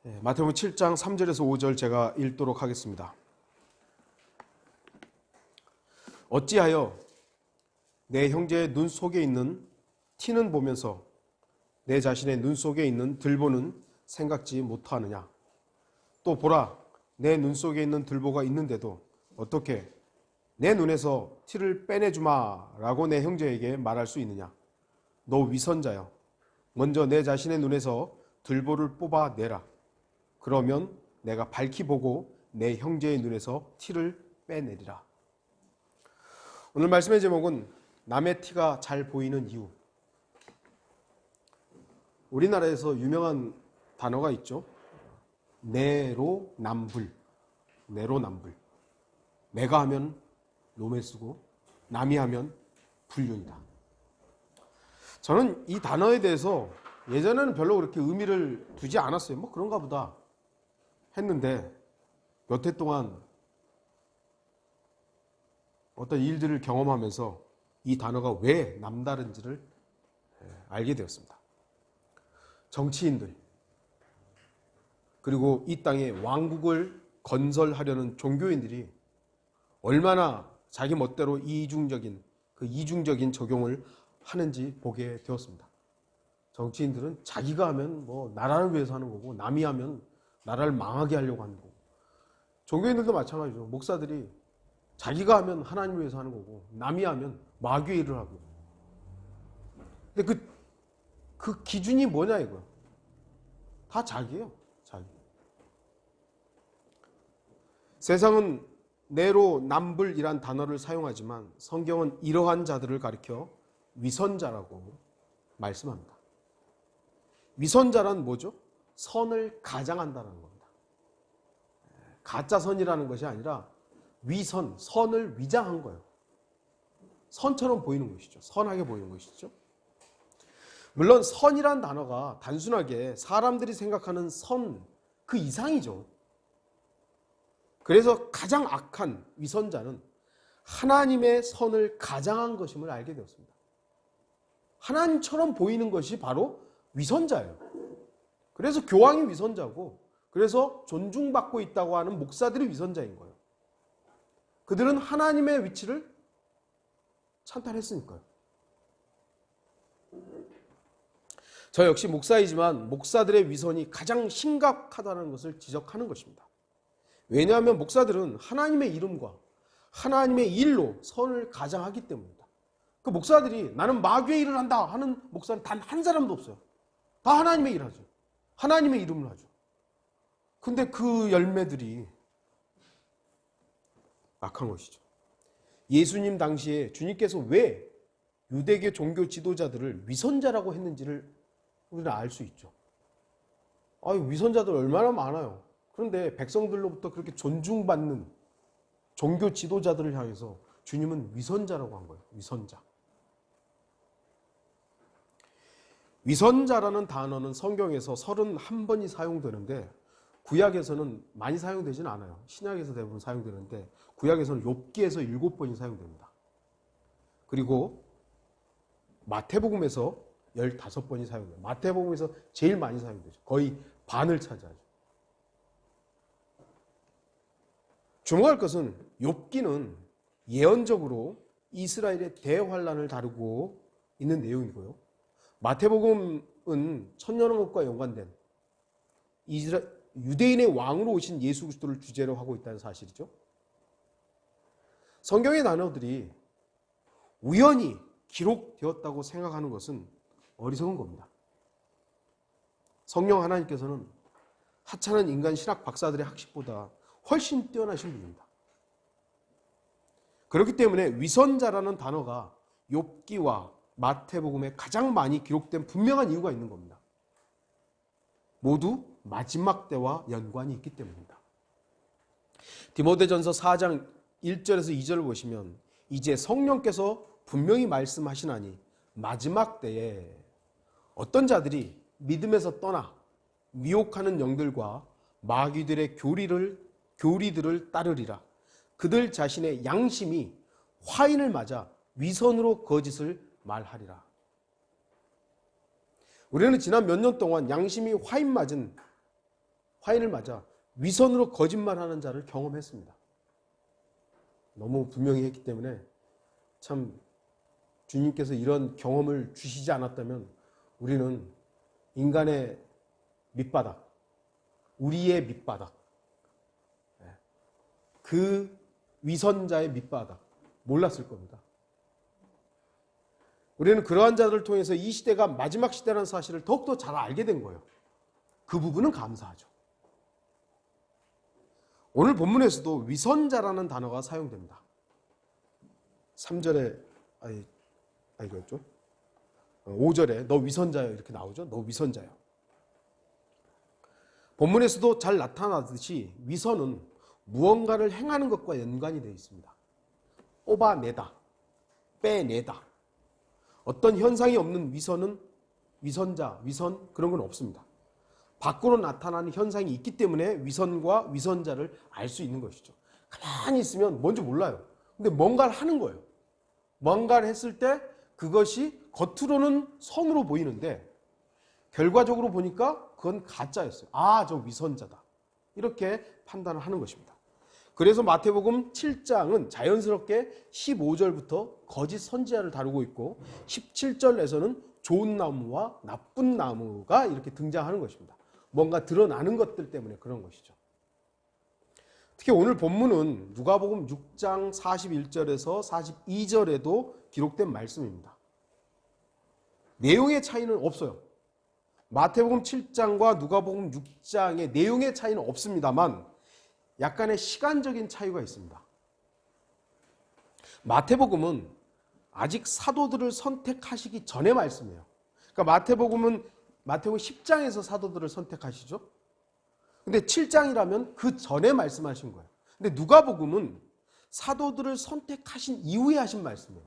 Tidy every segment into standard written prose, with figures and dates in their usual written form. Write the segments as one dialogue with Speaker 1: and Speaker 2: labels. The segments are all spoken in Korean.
Speaker 1: 마태복음 7장 3절에서 5절 제가 읽도록 하겠습니다. 어찌하여 내 형제의 눈 속에 있는 티는 보면서 내 자신의 눈 속에 있는 들보는 생각지 못하느냐. 또 보라, 내 눈 속에 있는 들보가 있는데도 어떻게 내 눈에서 티를 빼내주마 라고 내 형제에게 말할 수 있느냐. 너 위선자여, 먼저 내 자신의 눈에서 들보를 뽑아내라. 그러면 내가 밝히 보고 내 형제의 눈에서 티를 빼내리라. 오늘 말씀의 제목은 남의 티가 잘 보이는 이유. 우리나라에서 유명한 단어가 있죠. 내로남불. 내로남불. 내가 하면 로맨스고 남이 하면 불륜이다. 저는 이 단어에 대해서 예전에는 별로 그렇게 의미를 두지 않았어요. 뭐 그런가 보다 했는데 몇 해 동안 어떤 일들을 경험하면서 이 단어가 왜 남다른지를 알게 되었습니다. 정치인들, 그리고 이 땅에 왕국을 건설하려는 종교인들이 얼마나 자기 멋대로 이중적인 적용을 하는지 보게 되었습니다. 정치인들은 자기가 하면 뭐 나라를 위해서 하는 거고, 남이 하면 나라를 망하게 하려고 하는 거고, 종교인들도 마찬가지죠. 목사들이 자기가 하면 하나님을 위해서 하는 거고, 남이 하면 마귀의 일을 하고. 근데 그 기준이 뭐냐 이거야. 다 자기예요. 자기. 세상은 내로남불이란 단어를 사용하지만 성경은 이러한 자들을 가리켜 위선자라고 말씀합니다. 위선자란 뭐죠? 선을 가장한다는 겁니다. 가짜 선이라는 것이 아니라 위선, 선을 위장한 거예요. 선처럼 보이는 것이죠. 선하게 보이는 것이죠. 물론 선이란 단어가 단순하게 사람들이 생각하는 선 그 이상이죠. 그래서 가장 악한 위선자는 하나님의 선을 가장한 것임을 알게 되었습니다. 하나님처럼 보이는 것이 바로 위선자예요. 그래서 교황이 위선자고, 그래서 존중받고 있다고 하는 목사들이 위선자인 거예요. 그들은 하나님의 위치를 찬탈했으니까요. 저 역시 목사이지만 목사들의 위선이 가장 심각하다는 것을 지적하는 것입니다. 왜냐하면 목사들은 하나님의 이름과 하나님의 일로 선을 가장하기 때문입니다. 그 목사들이 나는 마귀의 일을 한다 하는 목사는 단 한 사람도 없어요. 다 하나님의 일을 하죠. 하나님의 이름을 하죠. 근데 그 열매들이 악한 것이죠. 예수님 당시에 주님께서 왜 유대교 종교 지도자들을 위선자라고 했는지를 우리는 알 수 있죠. 위선자들 얼마나 많아요. 그런데 백성들로부터 그렇게 존중받는 종교 지도자들을 향해서 주님은 위선자라고 한 거예요. 위선자. 위선자라는 단어는 성경에서 31번이 사용되는데 구약에서는 많이 사용되지는 않아요. 신약에서 대부분 사용되는데 구약에서는 욥기에서 7번이 사용됩니다. 그리고 마태복음에서 15번이 사용돼요. 마태복음에서 제일 많이 사용되죠. 거의 반을 차지하죠. 주목할 것은 욥기는 예언적으로 이스라엘의 대환란을 다루고 있는 내용이고요. 마태복음은 천년왕국과 연관된 유대인의 왕으로 오신 예수 그리스도를 주제로 하고 있다는 사실이죠. 성경의 단어들이 우연히 기록되었다고 생각하는 것은 어리석은 겁니다. 성령 하나님께서는 하찮은 인간 신학 박사들의 학식보다 훨씬 뛰어나신 분입니다. 그렇기 때문에 위선자라는 단어가 욥기와 마태복음에 가장 많이 기록된 분명한 이유가 있는 겁니다. 모두 마지막 때와 연관이 있기 때문입니다. 디모데전서 4장 1절에서 2절을 보시면 이제 성령께서 분명히 말씀하시나니 마지막 때에 어떤 자들이 믿음에서 떠나 미혹하는 영들과 마귀들의 교리들을 따르리라. 그들 자신의 양심이 화인을 맞아 위선으로 거짓을 말하리라. 우리는 지난 몇 년 동안 양심이 화인 맞은 화인을 맞아 위선으로 거짓말하는 자를 경험했습니다. 너무 분명히 했기 때문에 참 주님께서 이런 경험을 주시지 않았다면 우리는 인간의 밑바닥, 우리의 밑바닥, 그 위선자의 밑바닥 몰랐을 겁니다. 우리는 그러한 자들을 통해서 이 시대가 마지막 시대라는 사실을 더욱더 잘 알게 된 거예요. 그 부분은 감사하죠. 오늘 본문에서도 위선자라는 단어가 사용됩니다. 3절에 이거였죠? 5절에 너 위선자여 이렇게 나오죠. 너 위선자여. 본문에서도 잘 나타나듯이 위선은 무언가를 행하는 것과 연관이 되어 있습니다. 뽑아내다, 빼내다. 어떤 현상이 없는 위선은 위선자, 위선 그런 건 없습니다. 밖으로 나타나는 현상이 있기 때문에 위선과 위선자를 알 수 있는 것이죠. 가만히 있으면 뭔지 몰라요. 근데 뭔가를 하는 거예요. 뭔가를 했을 때 그것이 겉으로는 선으로 보이는데 결과적으로 보니까 그건 가짜였어요. 아, 저 위선자다. 이렇게 판단을 하는 것입니다. 그래서 마태복음 7장은 자연스럽게 15절부터 거짓 선지자를 다루고 있고 17절에서는 좋은 나무와 나쁜 나무가 이렇게 등장하는 것입니다. 뭔가 드러나는 것들 때문에 그런 것이죠. 특히 오늘 본문은 누가복음 6장 41절에서 42절에도 기록된 말씀입니다. 내용의 차이는 없어요. 마태복음 7장과 누가복음 6장의 내용의 차이는 없습니다만 약간의 시간적인 차이가 있습니다. 마태복음은 아직 사도들을 선택하시기 전의 말씀이에요. 그러니까 마태복음 10장에서 사도들을 선택하시죠. 근데 7장이라면 그 전에 말씀하신 거예요. 근데 누가복음은 사도들을 선택하신 이후에 하신 말씀이에요.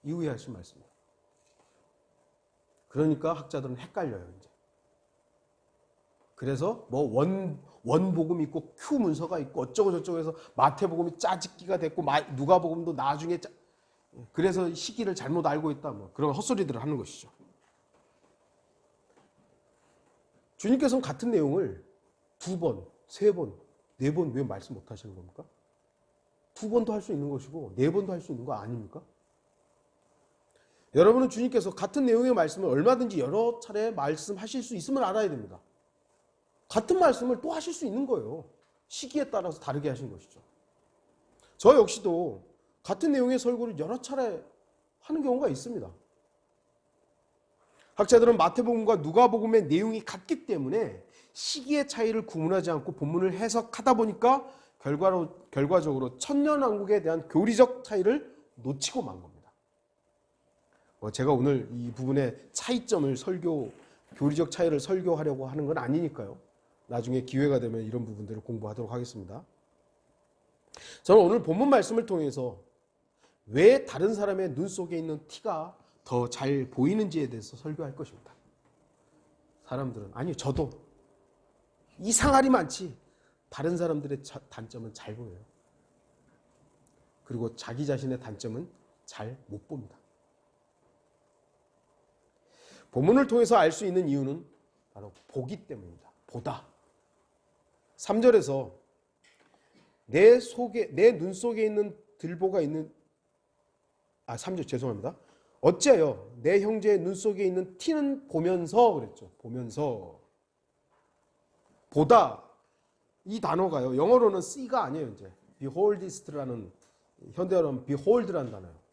Speaker 1: 이후에 하신 말씀이에요. 그러니까 학자들은 헷갈려요, 이제. 그래서 뭐 원복음이 있고 큐 문서가 있고 어쩌고 저쩌고 해서 마태복음이 짜집기가 됐고 누가복음도 나중에 그래서 시기를 잘못 알고 있다, 뭐 그런 헛소리들을 하는 것이죠. 주님께서는 같은 내용을 2번, 3번, 4번 왜 말씀 못 하시는 겁니까? 2번도 할 수 있는 것이고 4번도 할 수 있는 거 아닙니까? 여러분은 주님께서 같은 내용의 말씀을 얼마든지 여러 차례 말씀하실 수 있음을 알아야 됩니다. 같은 말씀을 또 하실 수 있는 거예요. 시기에 따라서 다르게 하신 것이죠. 저 역시도 같은 내용의 설교를 여러 차례 하는 경우가 있습니다. 학자들은 마태복음과 누가복음의 내용이 같기 때문에 시기의 차이를 구분하지 않고 본문을 해석하다 보니까 결과적으로 천년왕국에 대한 교리적 차이를 놓치고 만 겁니다. 제가 오늘 이 부분의 차이점을 교리적 차이를 설교하려고 하는 건 아니니까요. 나중에 기회가 되면 이런 부분들을 공부하도록 하겠습니다. 저는 오늘 본문 말씀을 통해서 왜 다른 사람의 눈 속에 있는 티가 더 잘 보이는지에 대해서 설교할 것입니다. 사람들은 아니 저도 이상하리 많지 다른 사람들의 단점은 잘 보여요. 그리고 자기 자신의 단점은 잘 못 봅니다. 본문을 통해서 알 수 있는 이유는 바로 보기 때문입니다. 보다. 3절에서 내 눈 속에 있는 들보가 있는 3절 죄송합니다. 어찌하여 내 형제의 눈 속에 있는 티는 보면서 그랬죠. 보면서. 보다. 이 단어가요. 영어로는 see가 아니에요. 이제 beholdist라는 현대어로는 behold라는 단어예요.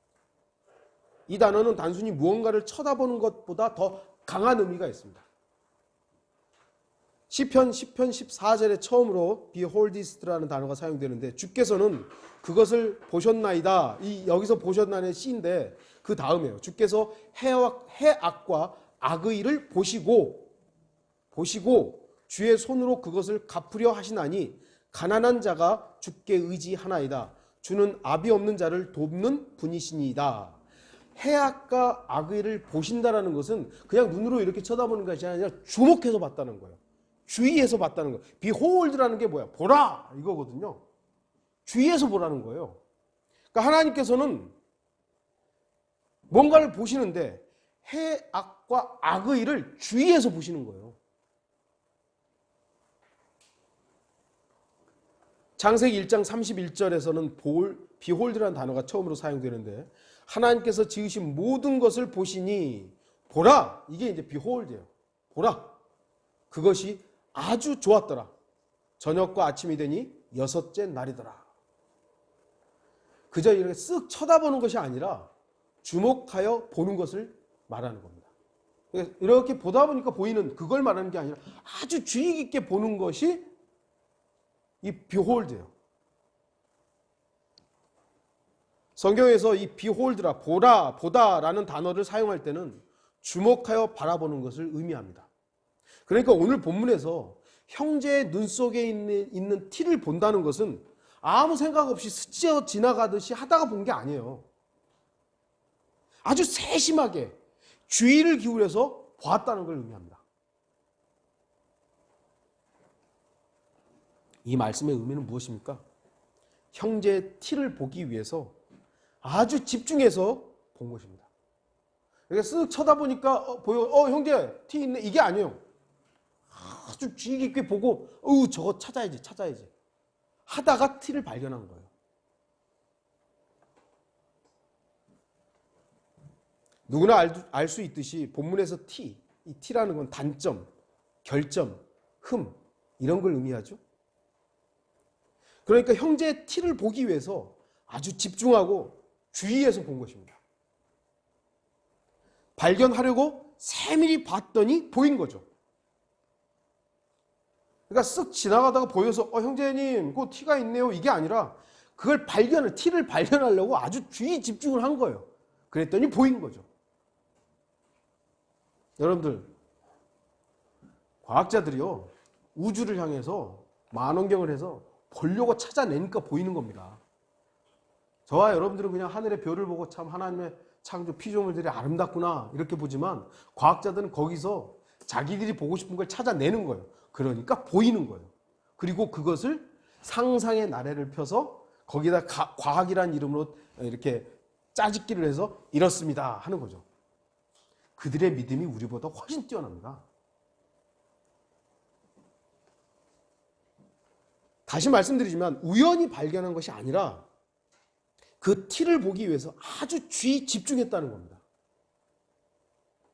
Speaker 1: 이 단어는 단순히 무언가를 쳐다보는 것보다 더 강한 의미가 있습니다. 시편 14절에 처음으로 beholdist라는 단어가 사용되는데 주께서는 그것을 보셨나이다. 여기서 보셨나는 시인데 그 다음에요. 주께서 해악과 악의 일을 보시고 주의 손으로 그것을 갚으려 하시나니 가난한 자가 주께 의지하나이다. 주는 압이 없는 자를 돕는 분이시니이다. 해악과 악의 일을 보신다라는 것은 그냥 눈으로 이렇게 쳐다보는 것이 아니라 주목해서 봤다는 거예요. 주의해서 봤다는 거예요. behold라는 게 뭐야? 보라 이거거든요. 주의해서 보라는 거예요. 그러니까 하나님께서는 뭔가를 보시는데 해악과 악의 일을 주의해서 보시는 거예요. 창세기 1장 31절에서는 behold라는 단어가 처음으로 사용되는데 하나님께서 지으신 모든 것을 보시니 보라, 이게 이제 behold예요. 보라, 그것이 아주 좋았더라. 저녁과 아침이 되니 여섯째 날이더라. 그저 이렇게 쓱 쳐다보는 것이 아니라 주목하여 보는 것을 말하는 겁니다. 이렇게 보다 보니까 보이는 그걸 말하는 게 아니라 아주 주의 깊게 보는 것이 이 behold예요. 성경에서 이 behold라, 보라, 보다라는 단어를 사용할 때는 주목하여 바라보는 것을 의미합니다. 그러니까 오늘 본문에서 형제의 눈 속에 있는 티를 본다는 것은 아무 생각 없이 스쳐 지나가듯이 하다가 본 게 아니에요. 아주 세심하게 주의를 기울여서 보았다는 걸 의미합니다. 이 말씀의 의미는 무엇입니까? 형제의 티를 보기 위해서 아주 집중해서 본 것입니다. 이렇게 쓱 쳐다보니까 보여, 형제 티 있네, 이게 아니에요. 아주 주의 깊게 보고 저거 찾아야지 하다가 티를 발견한 거예요. 누구나 알 수 있듯이 본문에서 이 티라는 건 단점, 결점, 흠 이런 걸 의미하죠. 그러니까 형제의 티를 보기 위해서 아주 집중하고 주의해서 본 것입니다. 발견하려고 세밀히 봤더니 보인 거죠. 그러니까 쓱 지나가다가 보여서 형제님 그 티가 있네요, 이게 아니라 그걸 티를 발견하려고 아주 주의 집중을 한 거예요. 그랬더니 보인 거죠. 여러분들, 과학자들이요 우주를 향해서 만원경을 해서 보려고 찾아내니까 보이는 겁니다. 저와 여러분들은 그냥 하늘의 별을 보고 참 하나님의 창조 피조물들이 아름답구나 이렇게 보지만 과학자들은 거기서 자기들이 보고 싶은 걸 찾아내는 거예요. 그러니까 보이는 거예요. 그리고 그것을 상상의 나래를 펴서 거기다 과학이라는 이름으로 이렇게 짜집기를 해서 이렇습니다 하는 거죠. 그들의 믿음이 우리보다 훨씬 뛰어납니다. 다시 말씀드리지만 우연히 발견한 것이 아니라 그 티를 보기 위해서 아주 주의 집중했다는 겁니다.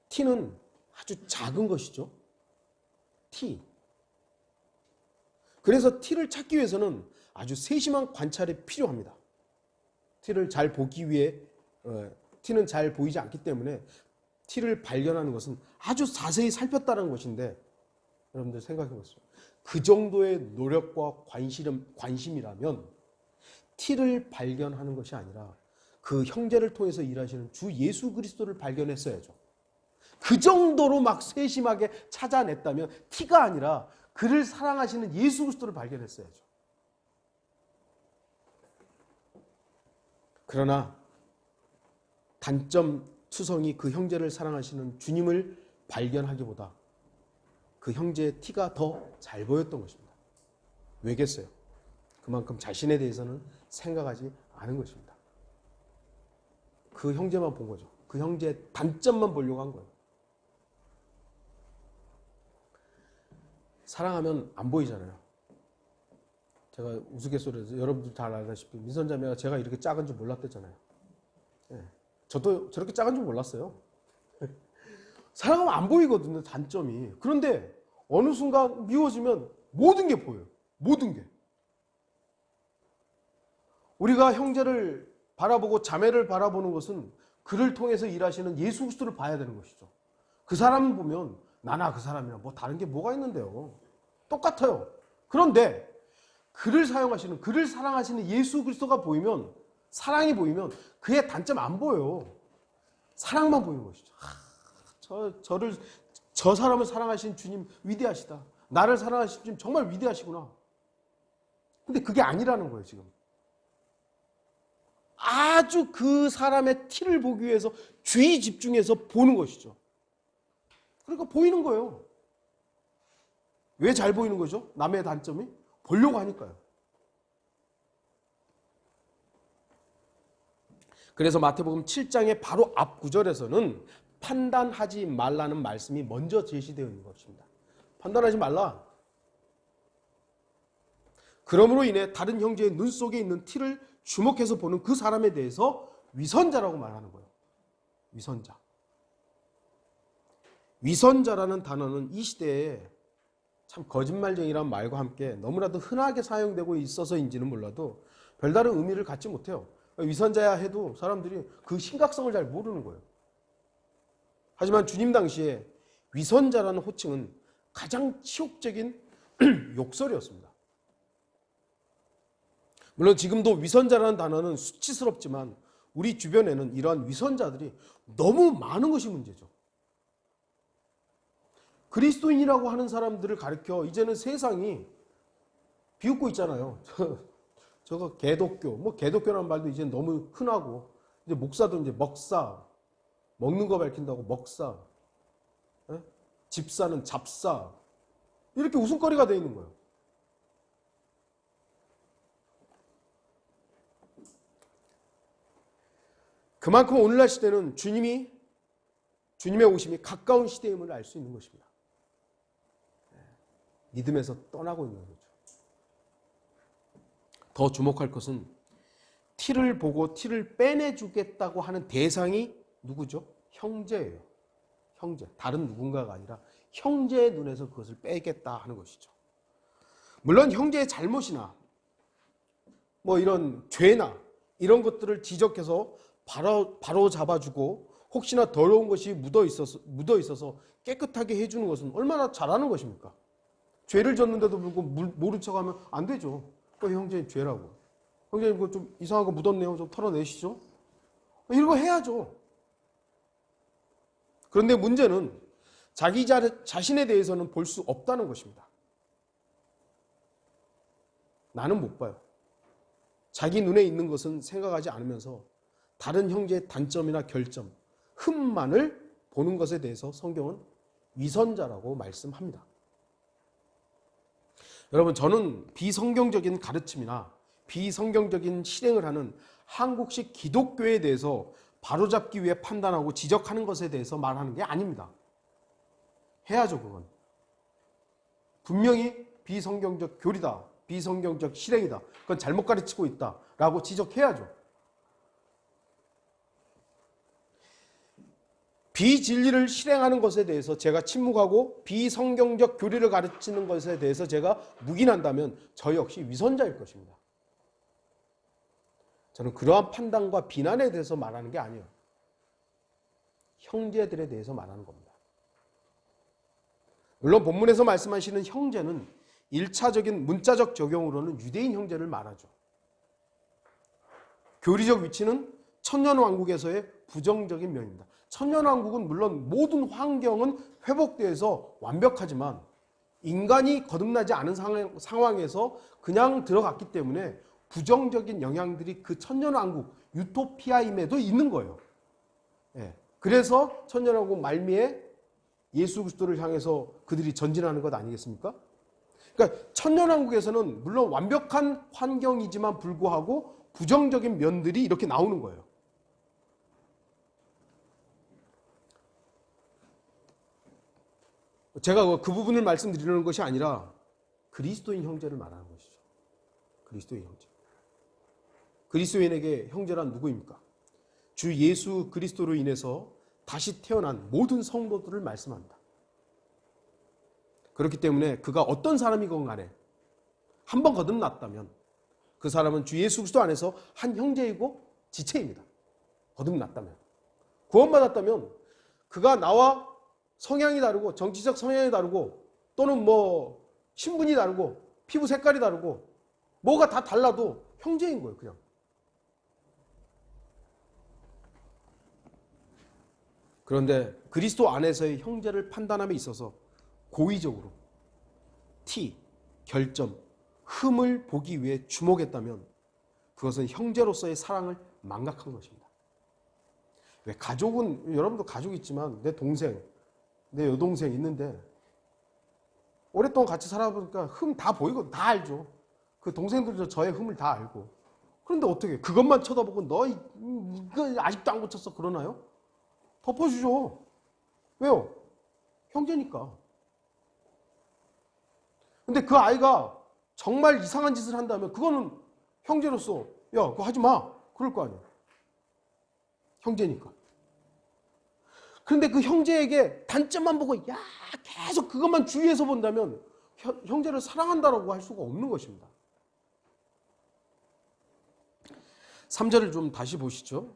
Speaker 1: 티는 아주 작은 것이죠. 티. 그래서 티를 찾기 위해서는 아주 세심한 관찰이 필요합니다. 티를 잘 보기 위해 티는 잘 보이지 않기 때문에 티를 발견하는 것은 아주 자세히 살폈다는 것인데 여러분들 생각해 보세요. 그 정도의 노력과 관심이라면 티를 발견하는 것이 아니라 그 형제를 통해서 일하시는 주 예수 그리스도를 발견했어야죠. 그 정도로 막 세심하게 찾아냈다면 티가 아니라 그를 사랑하시는 예수 그리스도를 발견했어야죠. 그러나 단점 투성이 그 형제를 사랑하시는 주님을 발견하기보다 그 형제의 티가 더 잘 보였던 것입니다. 왜겠어요? 그만큼 자신에 대해서는 생각하지 않은 것입니다. 그 형제만 본 거죠. 그 형제의 단점만 보려고 한 거예요. 사랑하면 안 보이잖아요. 제가 우스갯소리에서 여러분들 잘 알다시피 민선자매가 제가 이렇게 작은 줄 몰랐댔잖아요. 네. 저도 저렇게 작은 줄 몰랐어요. 사랑하면 안 보이거든요, 단점이. 그런데 어느 순간 미워지면 모든 게 보여요. 모든 게. 우리가 형제를 바라보고 자매를 바라보는 것은 그를 통해서 일하시는 예수 그리스도를 봐야 되는 것이죠. 그 사람을 보면 나나 그 사람이랑 뭐 다른 게 뭐가 있는데요. 똑같아요. 그런데 그를 사랑하시는 예수 그리스도가 보이면, 사랑이 보이면 그의 단점 안 보여요. 사랑만 보이는 것이죠. 저 사람을 사랑하신 주님 위대하시다. 나를 사랑하신 주님 정말 위대하시구나. 근데 그게 아니라는 거예요, 지금. 아주 그 사람의 티를 보기 위해서 주의 집중해서 보는 것이죠. 그러니까 보이는 거예요. 왜 잘 보이는 거죠? 남의 단점이? 보려고 하니까요. 그래서 마태복음 7장의 바로 앞 구절에서는 판단하지 말라는 말씀이 먼저 제시되어 있는 것입니다. 판단하지 말라. 그러므로 인해 다른 형제의 눈 속에 있는 티를 주목해서 보는 그 사람에 대해서 위선자라고 말하는 거예요. 위선자. 위선자라는 단어는 이 시대에 참 거짓말쟁이란 말과 함께 너무나도 흔하게 사용되고 있어서인지는 몰라도 별다른 의미를 갖지 못해요. 위선자야 해도 사람들이 그 심각성을 잘 모르는 거예요. 하지만 주님 당시에 위선자라는 호칭은 가장 치욕적인 욕설이었습니다. 물론 지금도 위선자라는 단어는 수치스럽지만 우리 주변에는 이러한 위선자들이 너무 많은 것이 문제죠. 그리스도인이라고 하는 사람들을 가리켜 이제는 세상이 비웃고 있잖아요. 저거 개독교, 개독교라는 말도 이제 너무 흔하고, 이제 목사도 이제 먹사, 먹는 거 밝힌다고 먹사, 집사는 잡사, 이렇게 웃음거리가 되어 있는 거예요. 그만큼 오늘날 시대는 주님의 오심이 가까운 시대임을 알 수 있는 것입니다. 믿음에서 떠나고 있는 거죠. 더 주목할 것은 티를 보고 티를 빼내주겠다고 하는 대상이 누구죠? 형제예요. 형제. 다른 누군가가 아니라 형제의 눈에서 그것을 빼겠다 하는 것이죠. 물론 형제의 잘못이나 이런 죄나 이런 것들을 지적해서 바로 잡아주고 혹시나 더러운 것이 묻어 있어서 깨끗하게 해주는 것은 얼마나 잘하는 것입니까? 죄를 졌는데도 불구하고 모른 척하면 안 되죠. 형제님 죄라고. 형제님 그거 좀 이상한 거 묻었네요. 좀 털어내시죠. 이런 거 해야죠. 그런데 문제는 자기 자신에 대해서는 볼 수 없다는 것입니다. 나는 못 봐요. 자기 눈에 있는 것은 생각하지 않으면서 다른 형제의 단점이나 결점, 흠만을 보는 것에 대해서 성경은 위선자라고 말씀합니다. 여러분, 저는 비성경적인 가르침이나 비성경적인 실행을 하는 한국식 기독교에 대해서 바로잡기 위해 판단하고 지적하는 것에 대해서 말하는 게 아닙니다. 해야죠, 그건. 분명히 비성경적 교리다, 비성경적 실행이다, 그건 잘못 가르치고 있다라고 지적해야죠. 비진리를 실행하는 것에 대해서 제가 침묵하고 비성경적 교리를 가르치는 것에 대해서 제가 묵인한다면 저 역시 위선자일 것입니다. 저는 그러한 판단과 비난에 대해서 말하는 게 아니에요. 형제들에 대해서 말하는 겁니다. 물론 본문에서 말씀하시는 형제는 1차적인 문자적 적용으로는 유대인 형제를 말하죠. 교리적 위치는 천년왕국에서의 부정적인 면입니다. 천년왕국은 물론 모든 환경은 회복되어서 완벽하지만 인간이 거듭나지 않은 상황에서 그냥 들어갔기 때문에 부정적인 영향들이 그 천년왕국 유토피아임에도 있는 거예요. 그래서 천년왕국 말미에 예수 그리스도를 향해서 그들이 전진하는 것 아니겠습니까? 그러니까 천년왕국에서는 물론 완벽한 환경이지만 불구하고 부정적인 면들이 이렇게 나오는 거예요. 제가 그 부분을 말씀드리는 것이 아니라 그리스도인 형제를 말하는 것이죠. 그리스도인 형제. 그리스도인에게 형제란 누구입니까? 주 예수 그리스도로 인해서 다시 태어난 모든 성도들을 말씀합니다. 그렇기 때문에 그가 어떤 사람이건 간에 한 번 거듭났다면 그 사람은 주 예수 그리스도 안에서 한 형제이고 지체입니다. 거듭났다면. 구원받았다면 그가 나와 성향이 다르고 정치적 성향이 다르고 또는 신분이 다르고 피부 색깔이 다르고 뭐가 다 달라도 형제인 거예요, 그냥. 그런데 그리스도 안에서의 형제를 판단함에 있어서 고의적으로 티, 결점, 흠을 보기 위해 주목했다면 그것은 형제로서의 사랑을 망각한 것입니다. 왜 가족은, 여러분도 가족 있지만 내 동생, 내 여동생 있는데 오랫동안 같이 살아보니까 흠 다 보이고 다 알죠. 그 동생들도 저의 흠을 다 알고. 그런데 어떻게 그것만 쳐다보고 너 이거 아직도 안 고쳤어 그러나요? 덮어주죠. 왜요? 형제니까. 근데 그 아이가 정말 이상한 짓을 한다면 그거는 형제로서 야, 그거 하지 마. 그럴 거 아니에요. 형제니까. 그런데 그 형제에게 단점만 보고 야, 계속 그것만 주의해서 본다면 형제를 사랑한다라고 할 수가 없는 것입니다. 3절을 좀 다시 보시죠.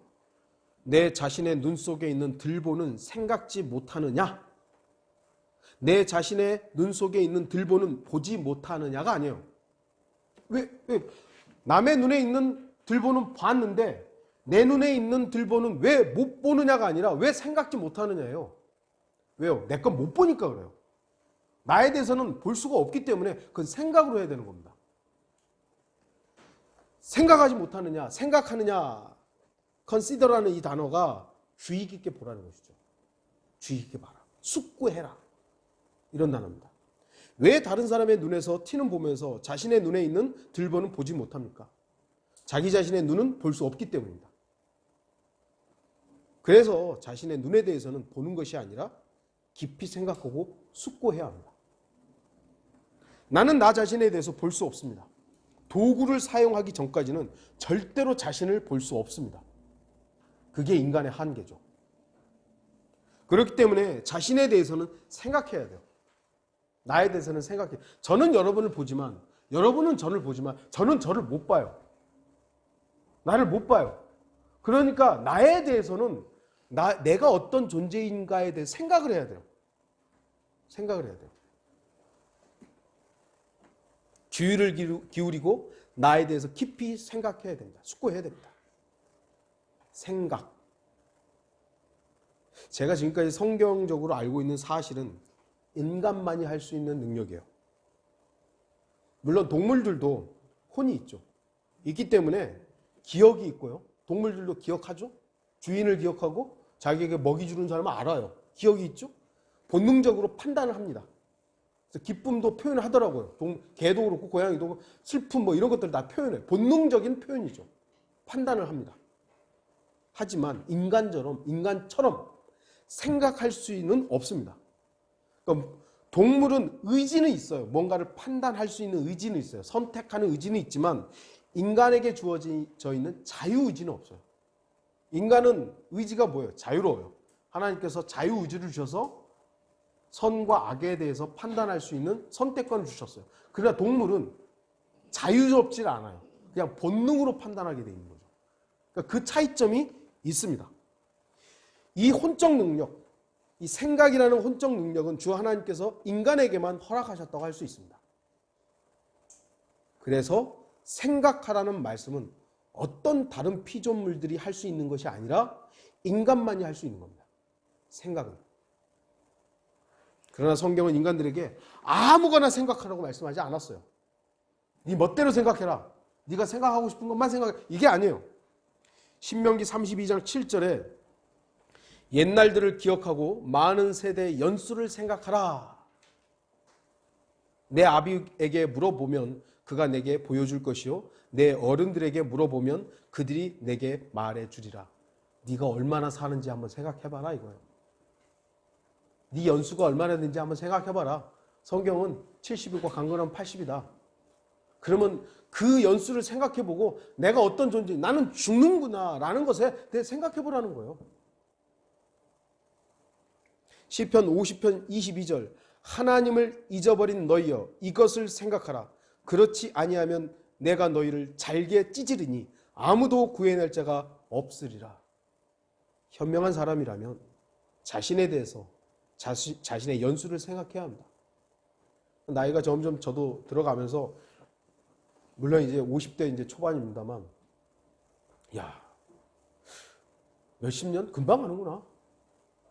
Speaker 1: 내 자신의 눈 속에 있는 들보는 생각지 못하느냐? 내 자신의 눈 속에 있는 들보는 보지 못하느냐가 아니에요. 왜? 남의 눈에 있는 들보는 봤는데 내 눈에 있는 들보는 왜 못 보느냐가 아니라 왜 생각지 못하느냐예요. 왜요? 내 건 못 보니까 그래요. 나에 대해서는 볼 수가 없기 때문에 그건 생각으로 해야 되는 겁니다. 생각하지 못하느냐, 생각하느냐, consider라는 이 단어가 주의 깊게 보라는 것이죠. 주의 깊게 봐라. 숙고해라. 이런 단어입니다. 왜 다른 사람의 눈에서 티는 보면서 자신의 눈에 있는 들보는 보지 못합니까? 자기 자신의 눈은 볼 수 없기 때문입니다. 그래서 자신의 눈에 대해서는 보는 것이 아니라 깊이 생각하고 숙고해야 합니다. 나는 나 자신에 대해서 볼 수 없습니다. 도구를 사용하기 전까지는 절대로 자신을 볼 수 없습니다. 그게 인간의 한계죠. 그렇기 때문에 자신에 대해서는 생각해야 돼요. 나에 대해서는 생각해요. 저는 여러분을 보지만, 여러분은 저를 보지만, 저는 저를 못 봐요. 나를 못 봐요. 그러니까 나에 대해서는 내가 어떤 존재인가에 대해 생각을 해야 돼요. 생각을 해야 돼요. 주의를 기울이고 나에 대해서 깊이 생각해야 됩니다. 숙고해야 됩니다. 생각. 제가 지금까지 성경적으로 알고 있는 사실은 인간만이 할 수 있는 능력이에요. 물론 동물들도 혼이 있죠. 있기 때문에 기억이 있고요. 동물들도 기억하죠. 주인을 기억하고 자기에게 먹이 주는 사람은 알아요. 기억이 있죠. 본능적으로 판단을 합니다. 그래서 기쁨도 표현을 하더라고요. 개도 그렇고 고양이도 그렇고 슬픔 뭐 이런 것들 다 표현해요. 본능적인 표현이죠. 판단을 합니다. 하지만 인간처럼 생각할 수는 없습니다. 그러니까 동물은 의지는 있어요. 뭔가를 판단할 수 있는 의지는 있어요. 선택하는 의지는 있지만 인간에게 주어져 있는 자유의지는 없어요. 인간은 의지가 뭐예요? 자유로워요. 하나님께서 자유의지를 주셔서 선과 악에 대해서 판단할 수 있는 선택권을 주셨어요. 그러나 동물은 자유롭지 않아요. 그냥 본능으로 판단하게 되어 있는 거죠. 그러니까 그 차이점이 있습니다. 이 혼적 능력, 이 생각이라는 혼적 능력은 주 하나님께서 인간에게만 허락하셨다고 할 수 있습니다. 그래서 생각하라는 말씀은 어떤 다른 피조물들이 할 수 있는 것이 아니라 인간만이 할 수 있는 겁니다. 생각은. 그러나 성경은 인간들에게 아무거나 생각하라고 말씀하지 않았어요. 네 멋대로 생각해라. 네가 생각하고 싶은 것만 생각해. 이게 아니에요. 신명기 32장 7절에 옛날들을 기억하고 많은 세대의 연수를 생각하라. 내 아비에게 물어보면 그가 내게 보여줄 것이요 내 어른들에게 물어보면 그들이 내게 말해주리라. 네가 얼마나 사는지 한번 생각해봐라 이거예요. 네 연수가 얼마나 되는지 한번 생각해봐라. 성경은 70이고 강건하면 80이다. 그러면 그 연수를 생각해보고 내가 어떤 존재, 나는 죽는구나 라는 것에 대해 생각해보라는 거예요. 시편 50편 22절 하나님을 잊어버린 너희여 이것을 생각하라. 그렇지 아니하면 내가 너희를 잘게 찢으리니 아무도 구해낼 자가 없으리라. 현명한 사람이라면 자신에 대해서 자신의 연수를 생각해야 합니다. 나이가 점점 저도 들어가면서 물론 이제 50대 이제 초반입니다만 야 몇십 년 금방 가는구나.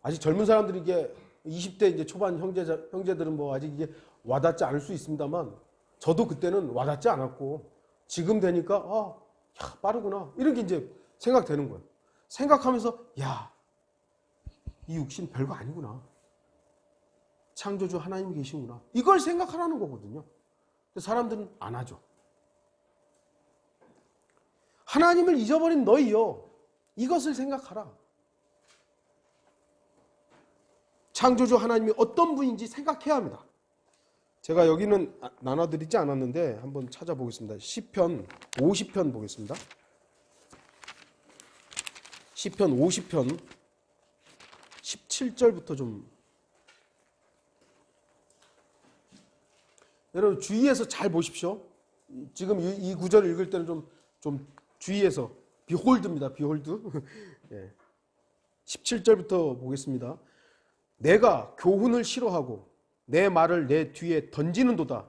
Speaker 1: 아직 젊은 사람들이 이게 20대 이제 초반 형제들은 뭐 아직 이게 와닿지 않을 수 있습니다만 저도 그때는 와닿지 않았고 지금 되니까 야 빠르구나 이런 게 이제 생각되는 거예요. 생각하면서 야 이 육신 별거 아니구나. 창조주 하나님이 계시구나. 이걸 생각하라는 거거든요. 근데 사람들은 안 하죠. 하나님을 잊어버린 너희여 이것을 생각하라. 창조주 하나님이 어떤 분인지 생각해야 합니다. 제가 여기는 나눠드리지 않았는데 한번 찾아보겠습니다. 시편 50편 보겠습니다. 시편 50편 17절부터 좀 여러분 주의해서 잘 보십시오. 지금 이 구절을 읽을 때는 좀 주의해서 비홀드입니다. 비홀드. 예. 17절부터 보겠습니다. 내가 교훈을 싫어하고 내 말을 내 뒤에 던지는도다.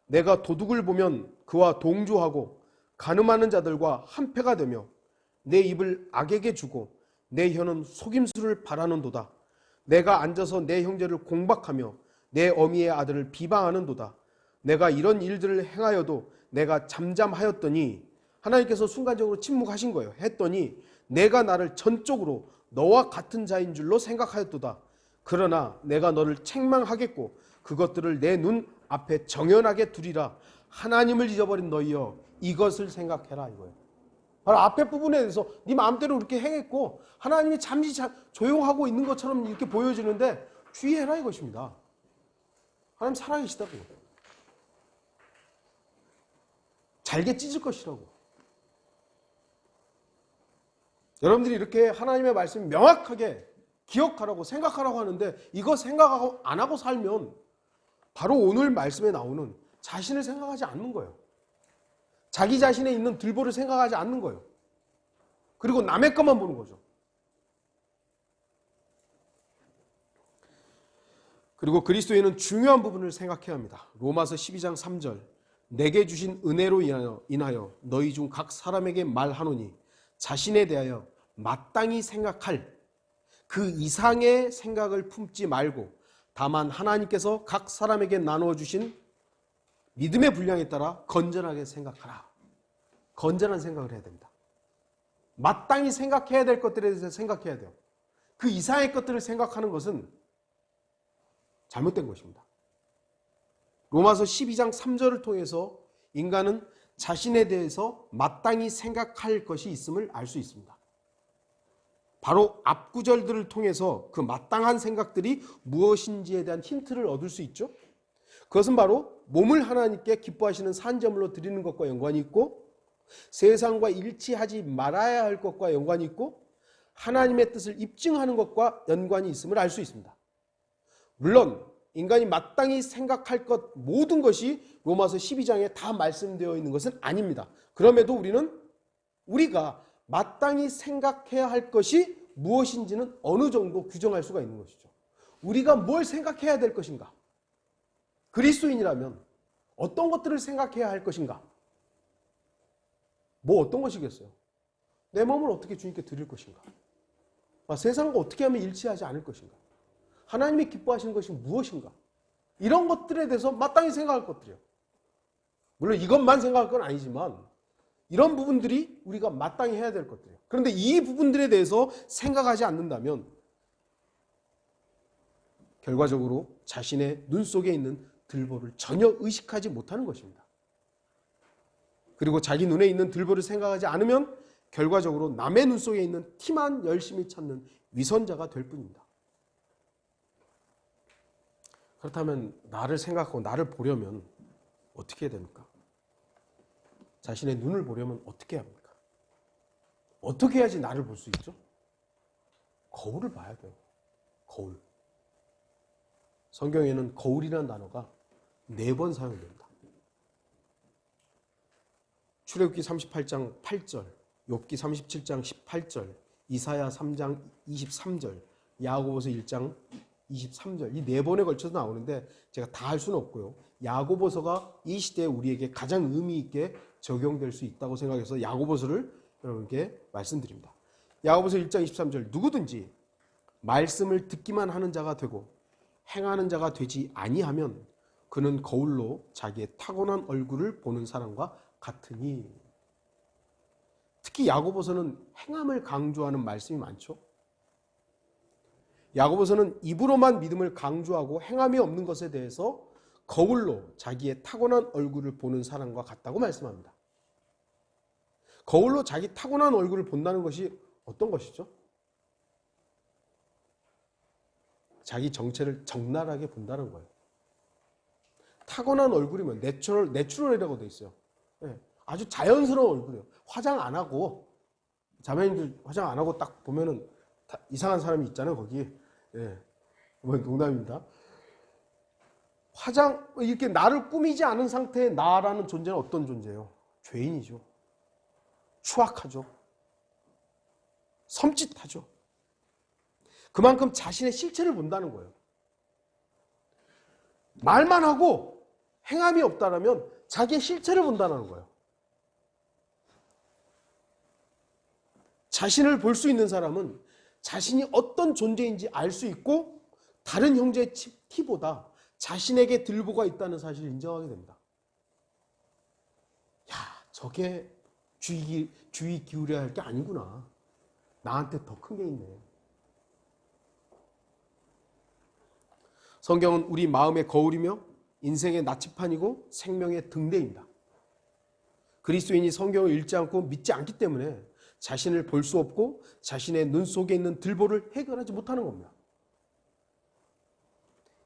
Speaker 1: 내가 도둑을 보면 그와 동조하고 간음하는 자들과 한패가 되며 내 입을 악에게 주고 내 혀는 속임수를 바라는도다. 내가 앉아서 내 형제를 공박하며 내 어미의 아들을 비방하는도다. 내가 이런 일들을 행하여도 내가 잠잠하였더니 하나님께서 순간적으로 침묵하신 거예요. 했더니 내가 나를 전적으로 너와 같은 자인 줄로 생각하였도다. 그러나 내가 너를 책망하겠고 그것들을 내 눈 앞에 정연하게 두리라. 하나님을 잊어버린 너희여 이것을 생각해라 이거예요. 바로 앞에 부분에 대해서 네 마음대로 그렇게 행했고 하나님이 잠시 조용하고 있는 것처럼 이렇게 보여지는데 주의해라 이것입니다. 하나님 살아계시다고. 잘게 찢을 것이라고. 여러분들이 이렇게 하나님의 말씀을 명확하게 기억하라고 생각하라고 하는데 이거 생각하고 안 하고 살면 바로 오늘 말씀에 나오는 자신을 생각하지 않는 거예요. 자기 자신에 있는 들보를 생각하지 않는 거예요. 그리고 남의 것만 보는 거죠. 그리고 그리스도인은 중요한 부분을 생각해야 합니다. 로마서 12장 3절 내게 주신 은혜로 인하여 너희 중 각 사람에게 말하노니 자신에 대하여 마땅히 생각할 그 이상의 생각을 품지 말고 다만 하나님께서 각 사람에게 나누어 주신 믿음의 분량에 따라 건전하게 생각하라. 건전한 생각을 해야 됩니다. 마땅히 생각해야 될 것들에 대해서 생각해야 돼요. 그 이상의 것들을 생각하는 것은 잘못된 것입니다. 로마서 12장 3절을 통해서 인간은 자신에 대해서 마땅히 생각할 것이 있음을 알 수 있습니다. 바로 앞구절들을 통해서 그 마땅한 생각들이 무엇인지에 대한 힌트를 얻을 수 있죠. 그것은 바로 몸을 하나님께 기뻐하시는 산제물로 드리는 것과 연관이 있고 세상과 일치하지 말아야 할 것과 연관이 있고 하나님의 뜻을 입증하는 것과 연관이 있음을 알 수 있습니다. 물론 인간이 마땅히 생각할 것 모든 것이 로마서 12장에 다 말씀되어 있는 것은 아닙니다. 그럼에도 우리가 마땅히 생각해야 할 것이 무엇인지는 어느 정도 규정할 수가 있는 것이죠. 우리가 뭘 생각해야 될 것인가? 그리스도인이라면 어떤 것들을 생각해야 할 것인가? 뭐 어떤 것이겠어요? 내 몸을 어떻게 주님께 드릴 것인가? 세상과 어떻게 하면 일치하지 않을 것인가? 하나님이 기뻐하시는 것이 무엇인가? 이런 것들에 대해서 마땅히 생각할 것들이요. 물론 이것만 생각할 건 아니지만 이런 부분들이 우리가 마땅히 해야 될 것들이에요. 그런데 이 부분들에 대해서 생각하지 않는다면 결과적으로 자신의 눈 속에 있는 들보를 전혀 의식하지 못하는 것입니다. 그리고 자기 눈에 있는 들보를 생각하지 않으면 결과적으로 남의 눈 속에 있는 티만 열심히 찾는 위선자가 될 뿐입니다. 그렇다면 나를 생각하고 나를 보려면 어떻게 해야 됩니까? 자신의 눈을 보려면 어떻게 해야 합니까? 어떻게 해야지 나를 볼 수 있죠? 거울을 봐야 돼요. 거울. 성경에는 거울이라는 단어가 4번 사용됩니다. 출애굽기 38장 8절, 욥기 37장 18절, 이사야 3장 23절, 야고보서 1장 23절 이 4번에 걸쳐서 나오는데 제가 다 할 수는 없고요. 야고보서가 이 시대에 우리에게 가장 의미 있게 적용될 수 있다고 생각해서 야고보서를 여러분께 말씀드립니다. 야고보서 1장 23절 누구든지 말씀을 듣기만 하는 자가 되고 행하는 자가 되지 아니하면 그는 거울로 자기의 타고난 얼굴을 보는 사람과 같으니. 특히 야고보서는 행함을 강조하는 말씀이 많죠. 야고보서는 입으로만 믿음을 강조하고 행함이 없는 것에 대해서 거울로 자기의 타고난 얼굴을 보는 사람과 같다고 말씀합니다. 거울로 자기 타고난 얼굴을 본다는 것이 어떤 것이죠? 자기 정체를 적나라하게 본다는 거예요. 타고난 얼굴이면 내추럴이라고 돼 있어요. 예, 아주 자연스러운 얼굴이에요. 화장 안 하고, 자매님들 화장 안 하고 딱 보면은 이상한 사람이 있잖아요, 거기. 예, 뭐 농담입니다. 이렇게 나를 꾸미지 않은 상태의 나라는 존재는 어떤 존재예요? 죄인이죠. 추악하죠. 섬찟하죠. 그만큼 자신의 실체를 본다는 거예요. 말만 하고 행함이 없다라면 자기의 실체를 본다는 거예요. 자신을 볼 수 있는 사람은 자신이 어떤 존재인지 알 수 있고 다른 형제의 티보다 자신에게 들보가 있다는 사실을 인정하게 됩니다. 야, 저게 주의 기울여야 할 게 아니구나. 나한테 더 큰 게 있네. 성경은 우리 마음의 거울이며 인생의 나침판이고 생명의 등대입니다. 그리스도인이 성경을 읽지 않고 믿지 않기 때문에 자신을 볼 수 없고 자신의 눈 속에 있는 들보를 해결하지 못하는 겁니다.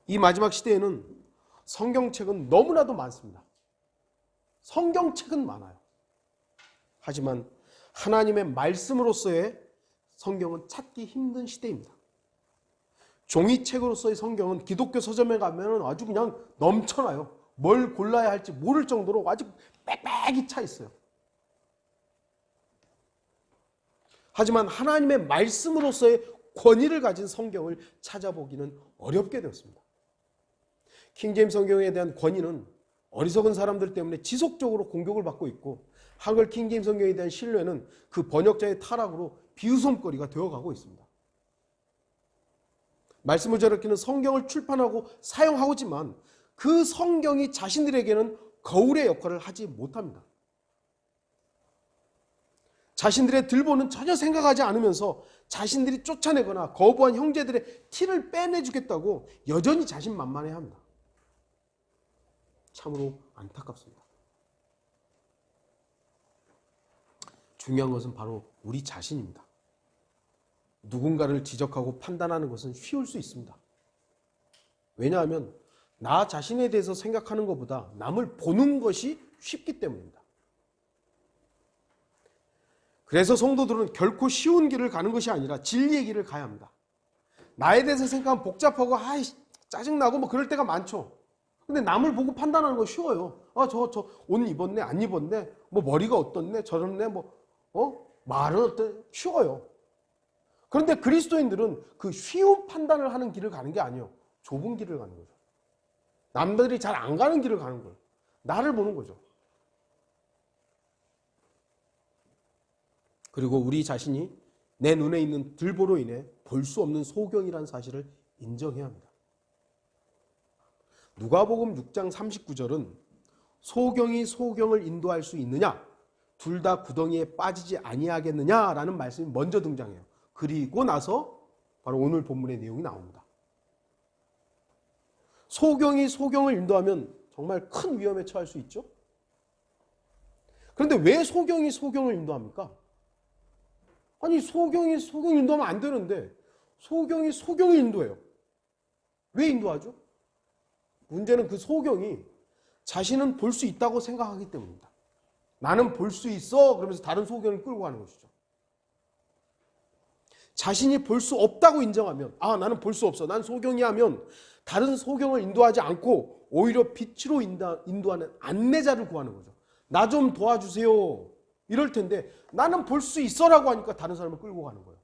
Speaker 1: 이 마지막 시대에는 성경책은 너무나도 많습니다. 성경책은 많아요. 하지만 하나님의 말씀으로서의 성경은 찾기 힘든 시대입니다. 종이책으로서의 성경은 기독교 서점에 가면 아주 그냥 넘쳐나요. 뭘 골라야 할지 모를 정도로 아주 빽빽이 차 있어요. 하지만 하나님의 말씀으로서의 권위를 가진 성경을 찾아보기는 어렵게 되었습니다. 킹제임스 성경에 대한 권위는 어리석은 사람들 때문에 지속적으로 공격을 받고 있고 한글 킹제임스 성경에 대한 신뢰는 그 번역자의 타락으로 비웃음거리가 되어가고 있습니다. 말씀을 저렇게는 성경을 출판하고 사용하고지만 그 성경이 자신들에게는 거울의 역할을 하지 못합니다. 자신들의 들보는 전혀 생각하지 않으면서 자신들이 쫓아내거나 거부한 형제들의 티를 빼내주겠다고 여전히 자신만만해합니다. 참으로 안타깝습니다. 중요한 것은 바로 우리 자신입니다. 누군가를 지적하고 판단하는 것은 쉬울 수 있습니다. 왜냐하면 나 자신에 대해서 생각하는 것보다 남을 보는 것이 쉽기 때문입니다. 그래서 성도들은 결코 쉬운 길을 가는 것이 아니라 진리의 길을 가야 합니다. 나에 대해서 생각하면 복잡하고 짜증나고 뭐 그럴 때가 많죠. 근데 남을 보고 판단하는 건 쉬워요. 저 옷 입었네, 안 입었네, 뭐 머리가 어떻네, 저렇네, 말은 어때? 쉬워요. 그런데 그리스도인들은 그 쉬운 판단을 하는 길을 가는 게 아니에요. 좁은 길을 가는 거죠. 남들이 잘 안 가는 길을 가는 거예요. 나를 보는 거죠. 그리고 우리 자신이 내 눈에 있는 들보로 인해 볼 수 없는 소경이라는 사실을 인정해야 합니다. 누가복음 6장 39절은 소경이 소경을 인도할 수 있느냐? 둘 다 구덩이에 빠지지 아니하겠느냐라는 말씀이 먼저 등장해요. 그리고 나서 바로 오늘 본문의 내용이 나옵니다. 소경이 소경을 인도하면 정말 큰 위험에 처할 수 있죠. 그런데 왜 소경이 소경을 인도합니까? 아니 소경이 소경을 인도하면 안 되는데 소경이 소경을 인도해요. 왜 인도하죠? 문제는 그 소경이 자신은 볼 수 있다고 생각하기 때문입니다. 나는 볼 수 있어 그러면서 다른 소경을 끌고 가는 것이죠. 자신이 볼 수 없다고 인정하면 나는 볼 수 없어. 난 소경이 하면 다른 소경을 인도하지 않고 오히려 빛으로 인도하는 안내자를 구하는 거죠. 나 좀 도와주세요. 이럴 텐데 나는 볼 수 있어라고 하니까 다른 사람을 끌고 가는 거예요.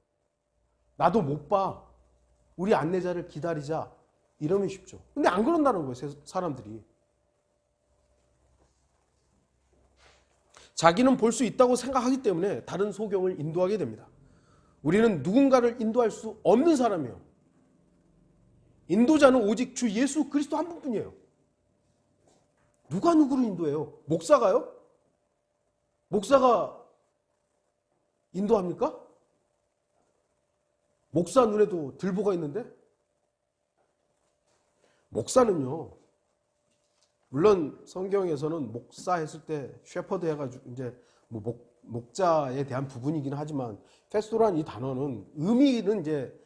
Speaker 1: 나도 못 봐. 우리 안내자를 기다리자. 이러면 쉽죠. 근데 안 그런다는 거예요. 사람들이. 자기는 볼 수 있다고 생각하기 때문에 다른 소경을 인도하게 됩니다. 우리는 누군가를 인도할 수 없는 사람이에요. 인도자는 오직 주 예수 그리스도 한 분뿐이에요. 누가 누구를 인도해요? 목사가요? 목사가 인도합니까? 목사 눈에도 들보가 있는데? 목사는요, 물론 성경에서는 목사 했을 때 셰퍼드 해가지고 이제 목자에 대한 부분이긴 하지만 페스토라는 이 단어는 의미는 이제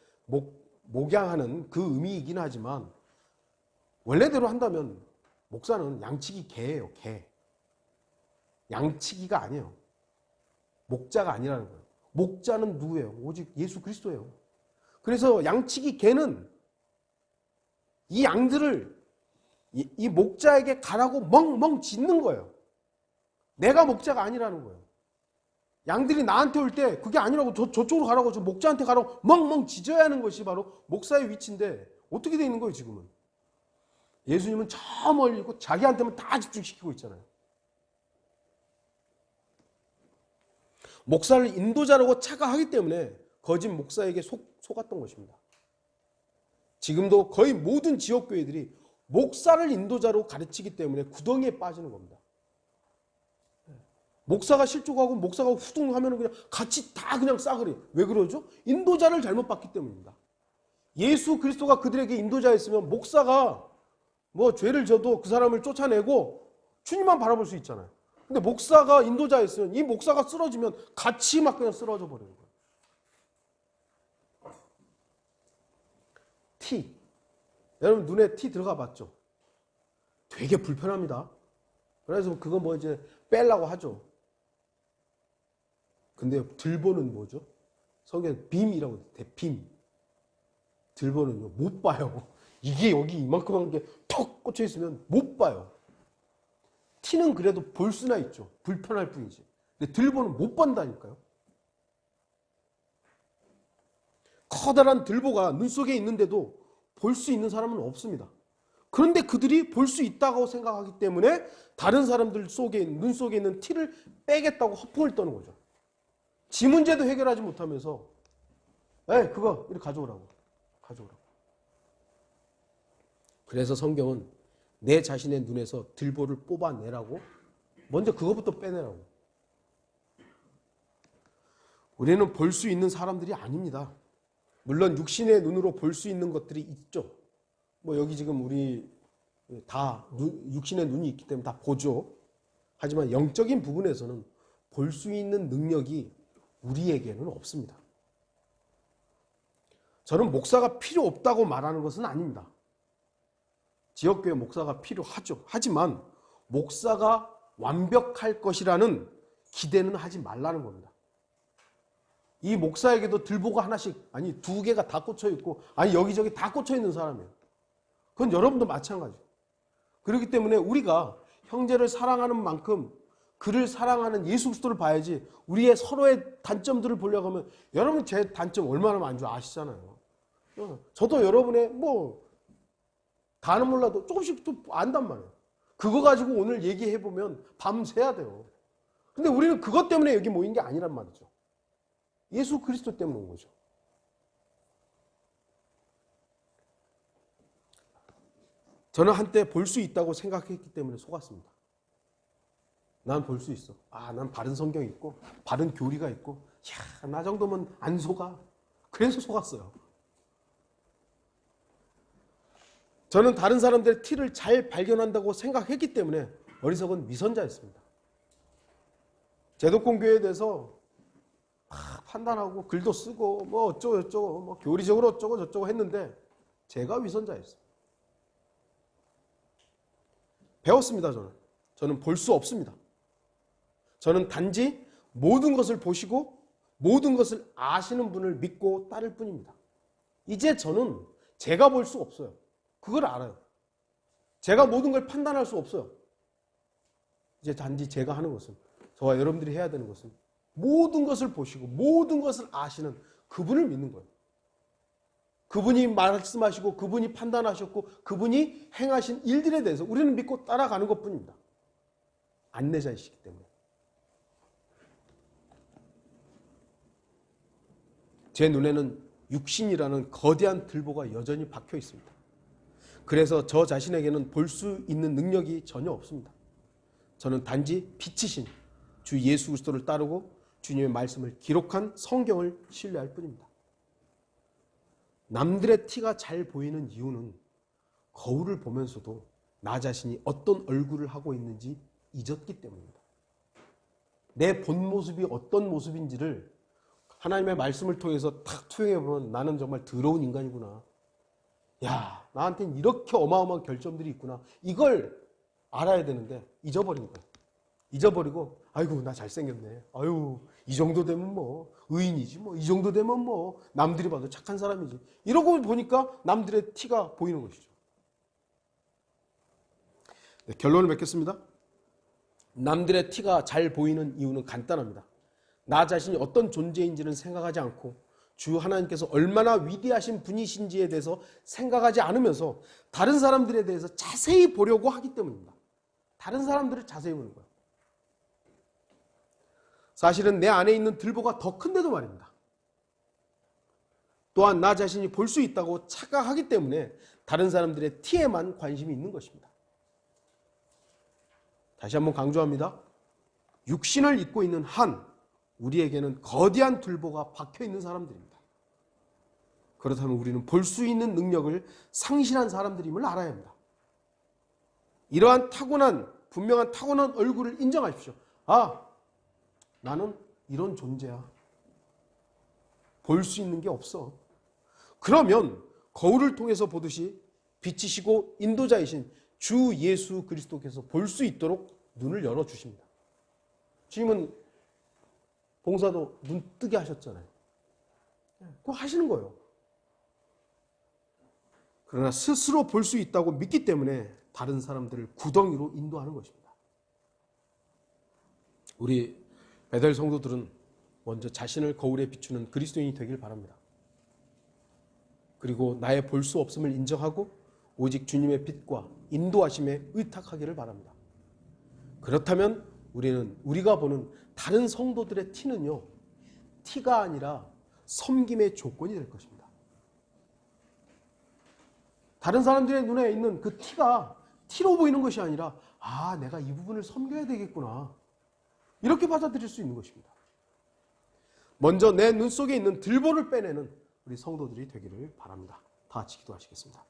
Speaker 1: 목양하는 그 의미이긴 하지만 원래대로 한다면 목사는 양치기 개예요, 개. 양치기가 아니에요. 목자가 아니라는 거예요. 목자는 누구예요? 오직 예수 그리스도예요. 그래서 양치기 개는 이 양들을 이 목자에게 가라고 멍멍 짖는 거예요. 내가 목자가 아니라는 거예요. 양들이 나한테 올 때 그게 아니라고 저쪽으로 가라고, 저 목자한테 가라고 멍멍 짖어야 하는 것이 바로 목사의 위치인데 어떻게 돼 있는 거예요 지금은? 예수님은 저 멀리 있고 자기한테만 다 집중시키고 있잖아요. 목사를 인도자라고 착각하기 때문에 거짓 목사에게 속았던 것입니다. 지금도 거의 모든 지역교회들이 목사를 인도자로 가르치기 때문에 구덩이에 빠지는 겁니다. 목사가 실족하고 목사가 후둥하면 그냥 같이 다 그냥 싸그리. 왜 그러죠? 인도자를 잘못 봤기 때문입니다. 예수 그리스도가 그들에게 인도자였으면 목사가 뭐 죄를 져도 그 사람을 쫓아내고 주님만 바라볼 수 있잖아요. 근데 목사가 인도자였으면 이 목사가 쓰러지면 같이 막 그냥 쓰러져 버리는 거예요. 티. 여러분 눈에 티 들어가 봤죠? 되게 불편합니다. 그래서 그거 뭐 이제 빼려고 하죠. 근데 들보는 뭐죠? 성경에 빔이라고 돼. 빔. 들보는요 못 봐요. 이게 여기 이만큼한 게 턱 꽂혀 있으면 못 봐요. 티는 그래도 볼 수나 있죠. 불편할 뿐이지. 근데 들보는 못 본다니까요. 커다란 들보가 눈 속에 있는데도 볼 수 있는 사람은 없습니다. 그런데 그들이 볼 수 있다고 생각하기 때문에 다른 사람들 속에 눈 속에 있는 티를 빼겠다고 허풍을 떠는 거죠. 지 문제도 해결하지 못하면서 그거 이렇게 가져오라고. 그래서 성경은 내 자신의 눈에서 들보를 뽑아내라고 먼저 그거부터 빼내라고. 우리는 볼 수 있는 사람들이 아닙니다. 물론 육신의 눈으로 볼 수 있는 것들이 있죠. 뭐 여기 지금 우리 다 육신의 눈이 있기 때문에 다 보죠. 하지만 영적인 부분에서는 볼 수 있는 능력이 우리에게는 없습니다. 저는 목사가 필요 없다고 말하는 것은 아닙니다. 지역교회 목사가 필요하죠. 하지만 목사가 완벽할 것이라는 기대는 하지 말라는 겁니다. 이 목사에게도 들보가 하나씩, 아니 두 개가 다 꽂혀 있고, 아니 여기저기 다 꽂혀 있는 사람이에요. 그건 여러분도 마찬가지예요. 그렇기 때문에 우리가 형제를 사랑하는 만큼 그를 사랑하는 예수 그리스도를 봐야지, 우리의 서로의 단점들을 보려고 하면, 여러분 제 단점 얼마나 많은 줄 아시잖아요. 저도 여러분의 다는 몰라도 조금씩 또 안단 말이에요. 그거 가지고 오늘 얘기해보면 밤새야 돼요. 근데 우리는 그것 때문에 여기 모인 게 아니란 말이죠. 예수 그리스도 때문에 온 거죠. 저는 한때 볼 수 있다고 생각했기 때문에 속았습니다. 난 볼 수 있어. 난 바른 성경이 있고 바른 교리가 있고, 나 정도면 안 속아. 그래서 속았어요. 저는 다른 사람들의 티를 잘 발견한다고 생각했기 때문에 어리석은 위선자였습니다. 제도권교회에 대해서 판단하고 글도 쓰고 뭐 어쩌고 저쩌고 뭐 교리적으로 어쩌고 저쩌고 했는데 제가 위선자였어요. 배웠습니다. 저는 볼 수 없습니다. 저는 단지 모든 것을 보시고 모든 것을 아시는 분을 믿고 따를 뿐입니다. 이제 저는 제가 볼 수 없어요. 그걸 알아요. 제가 모든 걸 판단할 수 없어요. 이제 단지 제가 하는 것은, 저와 여러분들이 해야 되는 것은 모든 것을 보시고 모든 것을 아시는 그분을 믿는 거예요. 그분이 말씀하시고 그분이 판단하셨고 그분이 행하신 일들에 대해서 우리는 믿고 따라가는 것뿐입니다. 안내자이시기 때문에. 제 눈에는 육신이라는 거대한 들보가 여전히 박혀 있습니다. 그래서 저 자신에게는 볼 수 있는 능력이 전혀 없습니다. 저는 단지 빛이신 주 예수 그리스도를 따르고 주님의 말씀을 기록한 성경을 신뢰할 뿐입니다. 남들의 티가 잘 보이는 이유는 거울을 보면서도 나 자신이 어떤 얼굴을 하고 있는지 잊었기 때문입니다. 내 본 모습이 어떤 모습인지를 하나님의 말씀을 통해서 탁 투영해보면 나는 정말 더러운 인간이구나. 야, 나한테는 이렇게 어마어마한 결점들이 있구나. 이걸 알아야 되는데 잊어버린 거예요. 잊어버리고 아이고 나 잘생겼네. 아유 이 정도 되면 뭐 의인이지 뭐 이 정도 되면 뭐 남들이 봐도 착한 사람이지. 이러고 보니까 남들의 티가 보이는 것이죠. 네, 결론을 맺겠습니다. 남들의 티가 잘 보이는 이유는 간단합니다. 나 자신이 어떤 존재인지는 생각하지 않고 주 하나님께서 얼마나 위대하신 분이신지에 대해서 생각하지 않으면서 다른 사람들에 대해서 자세히 보려고 하기 때문입니다. 다른 사람들을 자세히 보는 거예요. 사실은 내 안에 있는 들보가 더 큰데도 말입니다. 또한 나 자신이 볼 수 있다고 착각하기 때문에 다른 사람들의 티에만 관심이 있는 것입니다. 다시 한번 강조합니다. 육신을 입고 있는 한 우리에게는 거대한 들보가 박혀 있는 사람들입니다. 그렇다면 우리는 볼 수 있는 능력을 상실한 사람들임을 알아야 합니다. 이러한 분명한 타고난 얼굴을 인정하십시오. 아, 나는 이런 존재야. 볼 수 있는 게 없어. 그러면 거울을 통해서 보듯이 빛이시고 인도자이신 주 예수 그리스도께서 볼 수 있도록 눈을 열어주십니다. 주님은 봉사도 눈 뜨게 하셨잖아요. 그거 하시는 거예요. 그러나 스스로 볼 수 있다고 믿기 때문에 다른 사람들을 구덩이로 인도하는 것입니다. 우리 베델 성도들은 먼저 자신을 거울에 비추는 그리스도인이 되길 바랍니다. 그리고 나의 볼 수 없음을 인정하고 오직 주님의 빛과 인도하심에 의탁하기를 바랍니다. 그렇다면 우리가 보는 다른 성도들의 티는요, 티가 아니라 섬김의 조건이 될 것입니다. 다른 사람들의 눈에 있는 그 티가 티로 보이는 것이 아니라 아, 내가 이 부분을 섬겨야 되겠구나. 이렇게 받아들일 수 있는 것입니다. 먼저 내 눈 속에 있는 들보를 빼내는 우리 성도들이 되기를 바랍니다. 다 같이 기도하시겠습니다.